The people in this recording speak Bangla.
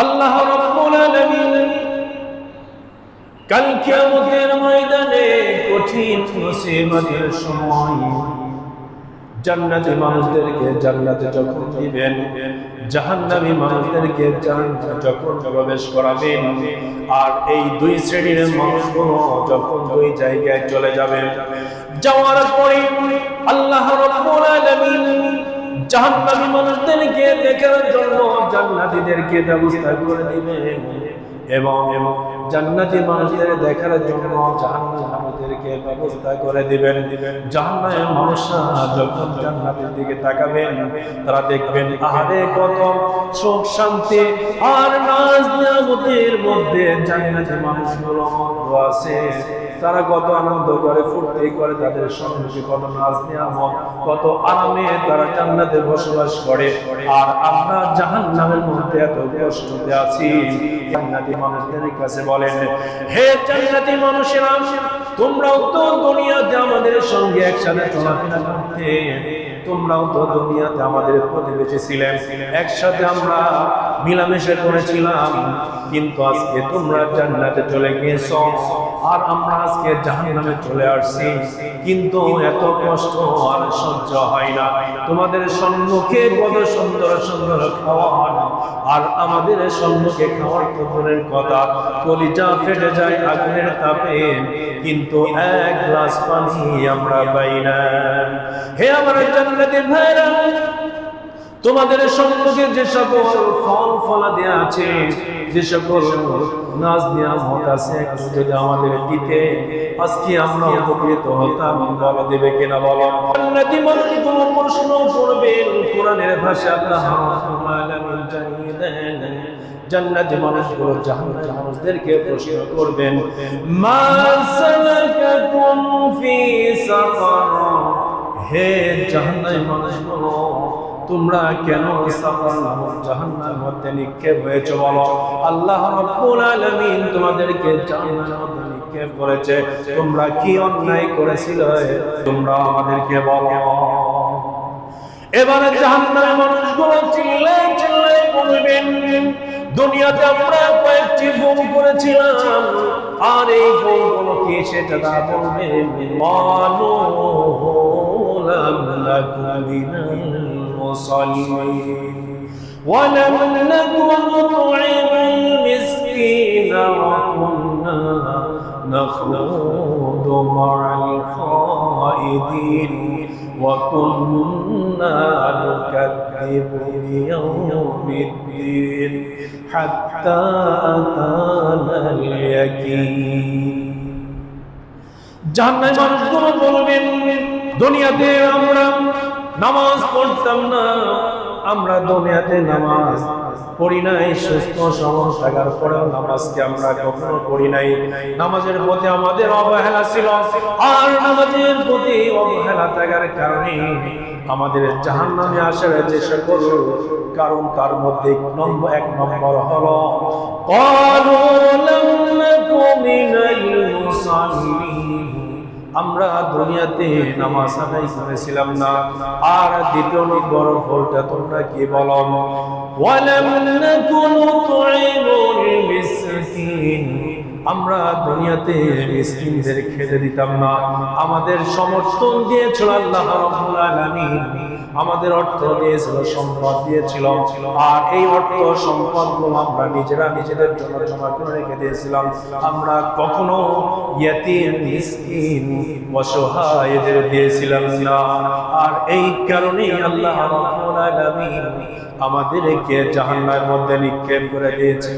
আল্লাহ রাব্বুল আলামিন কাল কিয়ামতের ময়দানে কঠিন মুসিবতের সময় জান্নাতি মানুষদেরকে জান্নাতে যখন দিবেন, জাহান্নামী মানুষদেরকে জাহান্নামে যখন প্রবেশ করাবেন, আর এই দুই শ্রেণীর মানুষগুলো যখন দুই জায়গায় চলে যাবে, যাওয়ার পরে আল্লাহ রাব্বুল আলামিন জাহান্নামী মানুষদেরকে দেখার জন্য জান্নাতীদেরকে ব্যবস্থা করে দিবেন এবং জান্নাতি মানুষদের দেখার জন্য জাহান্নামী মানুষদেরকে ব্যবস্থা করে দিবেন। জাহান্নামের মানুষরা যখন জান্নাতের দিকে তাকাবেন, তারা দেখবেন আহারে কত সুখ শান্তি আর নাজ নিয়ামতের মধ্যে জান্নাতি মানুষগুলো আছে। তারা কত আনন্দ করে, ফুর্তি করে, তাদের সঙ্গে কত নাজ নিয়ামত, কত আরামে তারা জান্নাতে বসবাস করে। আর আমরা জাহান্নামের মধ্যে এত কষ্টতে আছি। জান্নাতি মানুষদের কাছে বলেন, হে জান্নাতি মানুষেরা, তোমরাও তো দুনিয়াতে আমাদের সঙ্গে একসাথে চলাফেরা করতে, তোমরাও তো দুনিয়াতে আমাদের প্রতিবেশী ছিলেন, একসাথে আমরা মিলামেশা করেছিলাম, কিন্তু আজকে তোমরা জান্নাতে চলে গিয়েছো আর আমরা আজকে জাহান্নামে চলে আসছি। কিন্তু এত কষ্ট আর সহ্য হয় না। তোমাদের সম্মুখে কত সুন্দর সুন্দর খাবার, আর আমাদের সম্মুখে খাওয়ার তো দূরের কথা, কলিজা ফেটে যায় আগুনের তাপে, কিন্তু এক গ্লাস পানি আমরা পাই না। হে আমার জান্নাতি ভাইরা, তোমাদের সম্মুখে যে সকল ফল ফলাদি আছে, যে সকল নাজ নিয়ামত আছে, একটু যদি আমাদের দিতে, আজকে আমরা উপকৃত হতাম। বলো দেবে কিনা বলো? জান্নাতি মানুষগুলো প্রশ্ন করবেন, কোরআনের ভাষা আল্লাহ রাব্বুল আলামিন জানিয়ে দেন। জান্নাতি মানুষগুলো জাহান্নামী মানুষদেরকে প্রশ্ন করবেন, মা সালাকাকুম ফি সাকার, হে জাহান্নামী মানুষগুলো, তোমরা কেন সাকার নামক জাহান্নামের মধ্যে নিক্ষেপ হয়েছে বলো? আল্লাহ রাব্বুল আলামিন তোমাদেরকে জাহান্নামের মধ্যে নিক্ষেপ করেছে, তোমরা কি অন্যায় করেছিলে? তোমরা আমাদেরকে বলো। এবারে জাহান্নামী মানুষগুলো চিল্লায় চিল্লায় বলবেন, দুনিয়াতে আমরা কয়েকটি ভুল করেছিলাম, আর এই ভুলগুলো কি সেটা তা বলবেন। মানু লাম নাকুন মিনাল মুসাল্লিন ওয়া লাম নাকুন নুত'ইমুল মিসকিনা ওয়া কুন্না নাখুদু মা'আল খাইদিন ওয়া কুন্না নুকাযযিবু বিয়াউমিদ্দিন হাত্তা আতানাল ইয়াকিন। জাহান্নামী মানুষগুলো বলবেন, দুনিয়াতে আমরা নামাজ পড়তাম না, আমরা দুনিয়াতে নামাজ পড়ি নাই, সুস্থ সবল থাকার পরেও নামাজকে আমরা কখনো পড়ি নাই। নামাজের প্রতি আমাদের অবহেলা ছিল, আর নামাজের প্রতি অবহেলা থাকার কারণে আমাদের জাহান্নামে আসার যে সকল কারণ, তার মধ্যে এক নম্বর হলো ক্বালু লাম নাকু মিনাল মুসাল্লিন, আমরা দুনিয়াতে নামাজ আদায় করেছিলাম না। আর দ্বিতীয় নম্বর ভুলটা তোমরা কি বলো? ওয়ালাম নাকু নুত'ইমুল মিসকিন, আমরা দুনিয়াতে মিসকিনদের খেতে দিতাম না। আমাদের সমর্থন দিয়েছিল আল্লাহ রাব্বুল আলামিন, আমাদের অর্থ দিয়েছিল, সম্পদ দিয়েছিল, আর এই অর্থ সম্পদগুলো আমরা নিজেরা নিজেদের জন্য জমা করে রেখে দিয়েছিলাম। আমরা কখনো ইয়াতীম, মিসকিন, অসহায়দের দিয়েছিলাম না। আর এই কারণেই আল্লাহ রাব্বুল আলামিন আমাদেরকে জাহান্নামের মধ্যে নিক্ষেপ করে দিয়েছে।